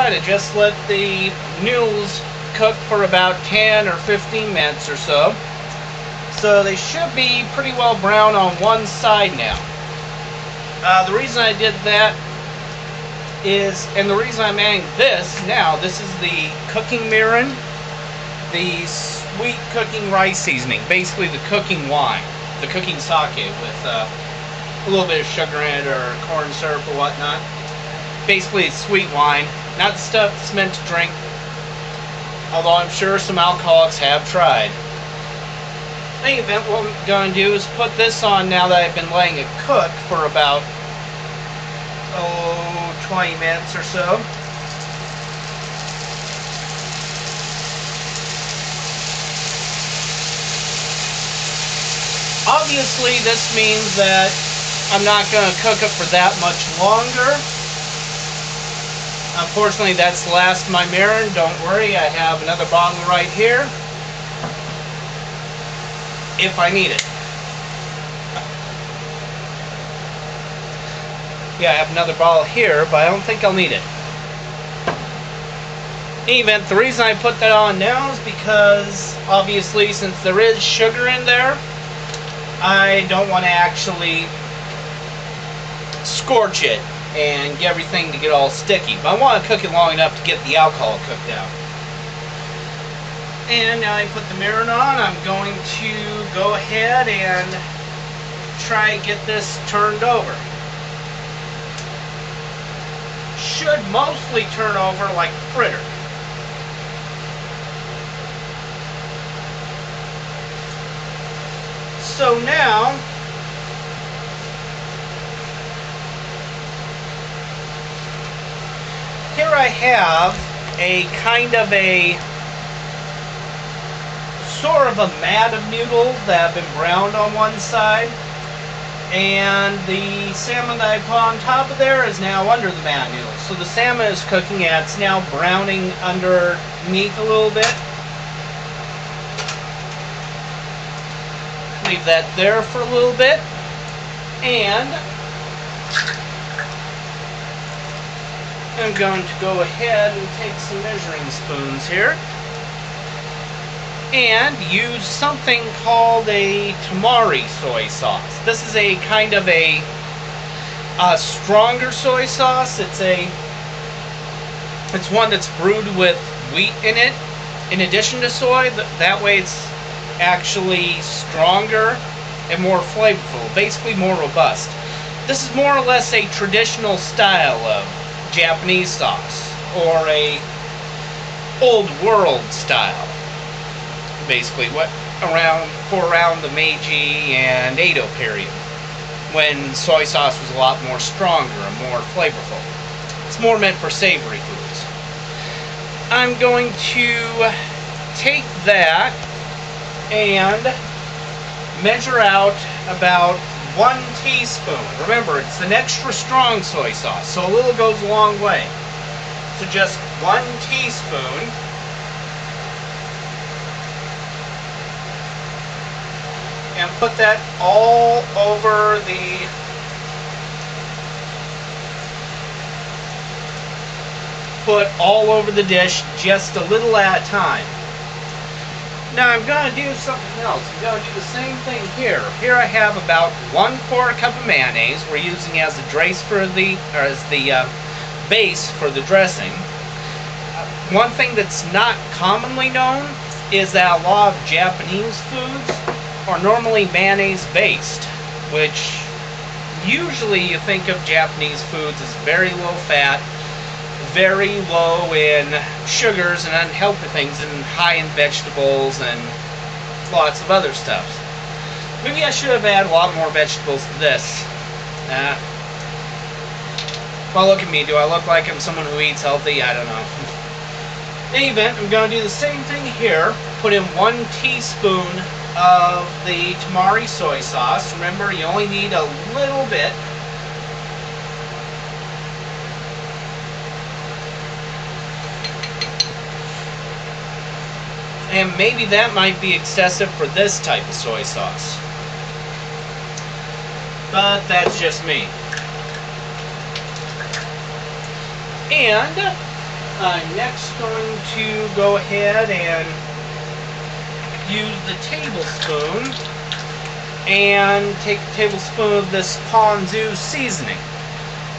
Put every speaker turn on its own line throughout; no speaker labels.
try to just let the noodles cook for about 10 or 15 minutes or so. So they should be pretty well brown on one side now. The reason I did that is, and the reason I'm adding this now, this is the cooking mirin, the sweet cooking rice seasoning, basically the cooking wine, the cooking sake with a little bit of sugar in it or corn syrup or whatnot. Basically it's sweet wine, not the stuff that's meant to drink, although I'm sure some alcoholics have tried. In any event, what I'm going to do is put this on now that I've been letting it cook for about 20 minutes or so. Obviously this means that I'm not going to cook it for that much longer. Unfortunately that's the last of my mirin. Don't worry, I have another bottle right here if I need it. Yeah, I have another bottle here, but I don't think I'll need it. In any event, the reason I put that on now is because, obviously, since there is sugar in there, I don't want to actually scorch it and get everything to get all sticky. But I want to cook it long enough to get the alcohol cooked out. And now I put the mirin on, I'm going to go ahead and try to get this turned over. Should mostly turn over like a fritter. So now, here I have a kind of a sort of a mat of noodles that have been browned on one side, and the salmon that I put on top of there is now under the mat of noodles. So the salmon is cooking and it's now browning underneath a little bit. Leave that there for a little bit, and I'm going to go ahead and take some measuring spoons here and use something called a tamari soy sauce. This is a kind of a stronger soy sauce. It's one that's brewed with wheat in it in addition to soy. That way it's actually stronger and more flavorful, basically more robust. This is more or less a traditional style of Japanese sauce, or a old world style. Basically, around the Meiji and Edo period, when soy sauce was a lot more stronger and more flavorful. It's more meant for savory foods. I'm going to take that and measure out about 1 teaspoon. Remember, it's an extra strong soy sauce, so a little goes a long way. So just 1 teaspoon. And put that all over the dish, just a little at a time. Now I'm going to do something else. I'm going to do the same thing here. Here I have about 1/4 cup of mayonnaise we're using as the base for the dressing. One thing that's not commonly known is that a lot of Japanese foods are normally mayonnaise based, which usually you think of Japanese foods as very low fat, very low in sugars and unhealthy things, and high in vegetables and lots of other stuff. Maybe I should have added a lot more vegetables to this. Well, look at me. Do I look like I'm someone who eats healthy? I don't know. In any event, I'm going to do the same thing here. Put in 1 teaspoon of the tamari soy sauce. Remember, you only need a little bit. And maybe that might be excessive for this type of soy sauce. But that's just me. And I'm next going to go ahead and use the tablespoon and take a tablespoon of this Ponzu seasoning.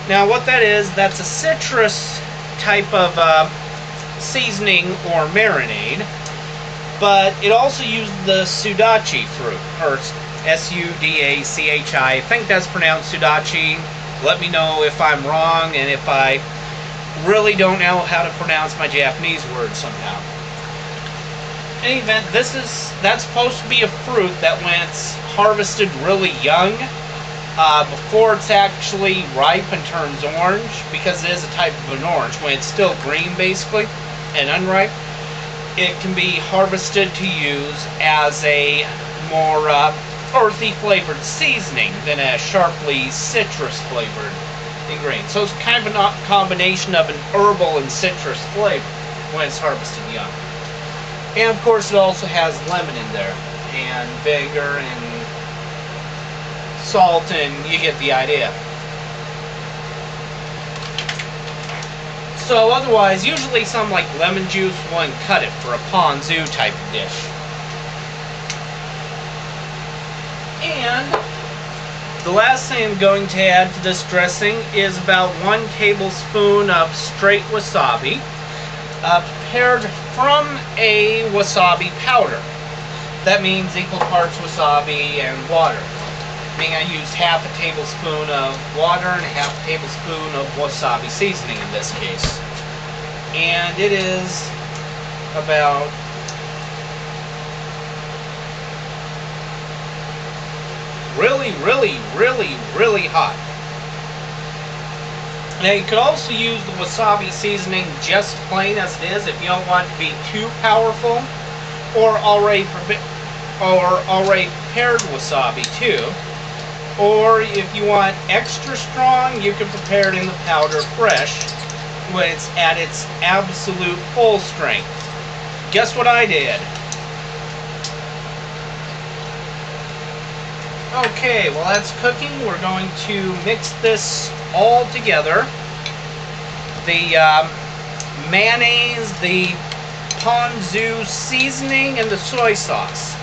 Now what that is, that's a citrus type of seasoning or marinade, but it also uses the Sudachi fruit, or S-U-D-A-C-H-I. I think that's pronounced Sudachi. Let me know if I'm wrong and if I really don't know how to pronounce my Japanese words somehow. In any event, that's supposed to be a fruit that when it's harvested really young, before it's actually ripe and turns orange, because it is a type of an orange, when it's still green basically and unripe, it can be harvested to use as a more earthy flavored seasoning than a sharply citrus flavored ingredient. So it's kind of a combination of an herbal and citrus flavor when it's harvested young. And of course it also has lemon in there, and vinegar and salt, and you get the idea. So otherwise, usually something like lemon juice wouldn't cut it for a ponzu type of dish. And the last thing I'm going to add to this dressing is about 1 tablespoon of straight wasabi, prepared from a wasabi powder. That means equal parts wasabi and water. Meaning I used half a tablespoon of water and half a tablespoon of wasabi seasoning in this case. And it is about really hot. Now you could also use the wasabi seasoning just plain as it is if you don't want it to be too powerful, or already prepared wasabi too. Or if you want extra strong, you can prepare it in the powder fresh when it's at its absolute full strength. Guess what I did? Okay, while that's cooking, we're going to mix this all together. The mayonnaise, the ponzu seasoning, and the soy sauce.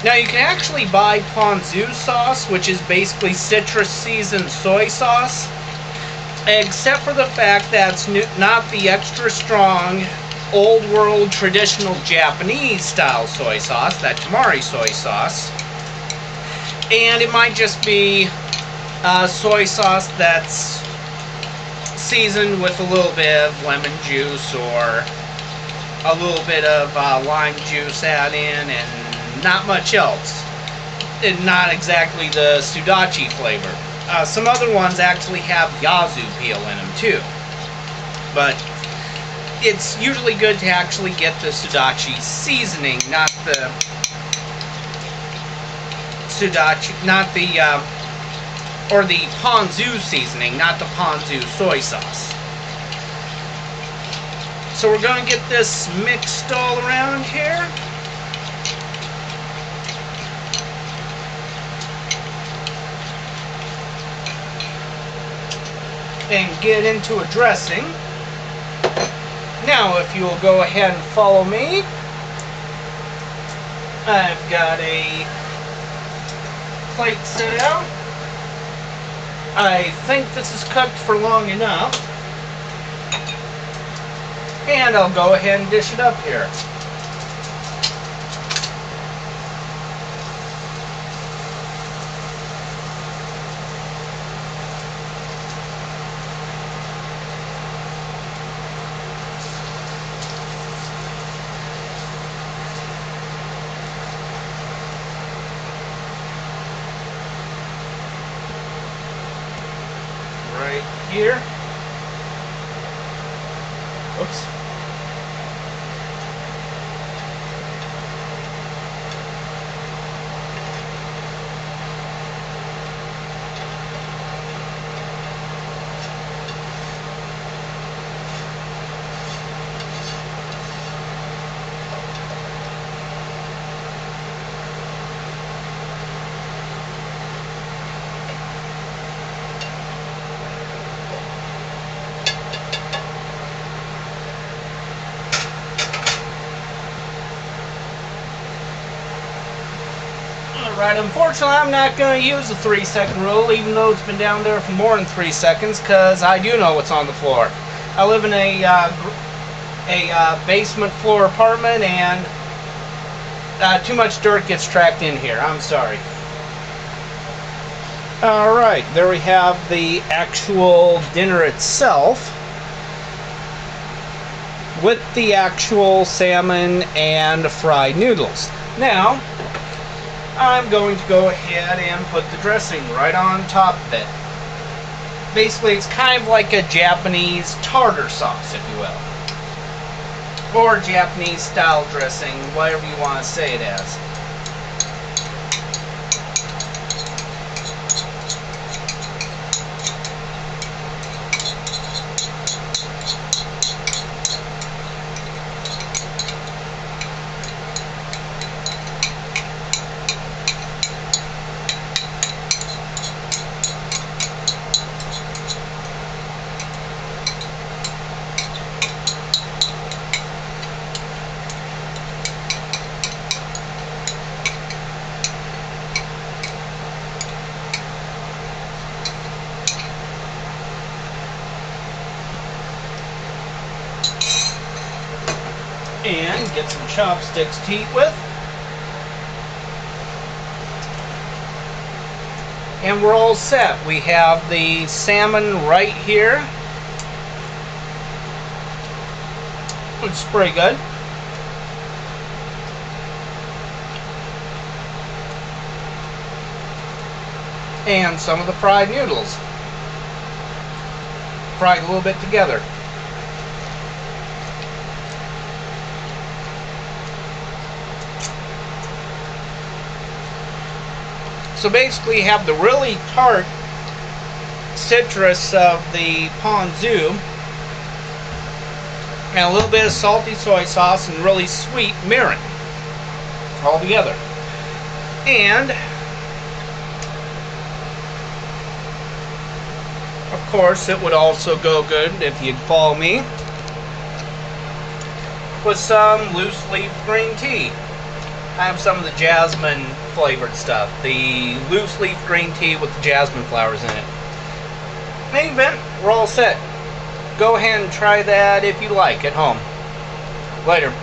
Now you can actually buy ponzu sauce, which is basically citrus seasoned soy sauce, except for the fact that it's not the extra strong, old world traditional Japanese style soy sauce, that tamari soy sauce. And it might just be soy sauce that's seasoned with a little bit of lemon juice or a little bit of lime juice add in, and not much else. And not exactly the Sudachi flavor. Some other ones actually have yazoo peel in them too. But it's usually good to actually get the Sudachi seasoning, not the Sudachi, not the or the ponzu seasoning, not the ponzu soy sauce. So we're going to get this mixed all around here. And get into a dressing. Now if you'll go ahead and follow me, I've got a plate set out. I think this is cooked for long enough, and I'll go ahead and dish it up here. Right here. Oops. Alright, unfortunately I'm not going to use the 3-second rule, even though it's been down there for more than 3 seconds, because I do know what's on the floor. I live in a basement floor apartment, and too much dirt gets tracked in here. I'm sorry. Alright, there we have the actual dinner itself, with the actual salmon and fried noodles. Now, I'm going to go ahead and put the dressing right on top of it. Basically, it's kind of like a Japanese tartar sauce, if you will. Or Japanese style dressing, whatever you want to say it as. And get some chopsticks to eat with. And we're all set. We have the salmon right here, which is pretty good. And some of the fried noodles. Fried a little bit together. So basically you have the really tart citrus of the ponzu, and a little bit of salty soy sauce and really sweet mirin all together. And of course it would also go good, if you'd follow me, with some loose leaf green tea. I have some of the jasmine flavored stuff. The loose leaf green tea with the jasmine flowers in it. In any event, we're all set. Go ahead and try that if you like at home. Later.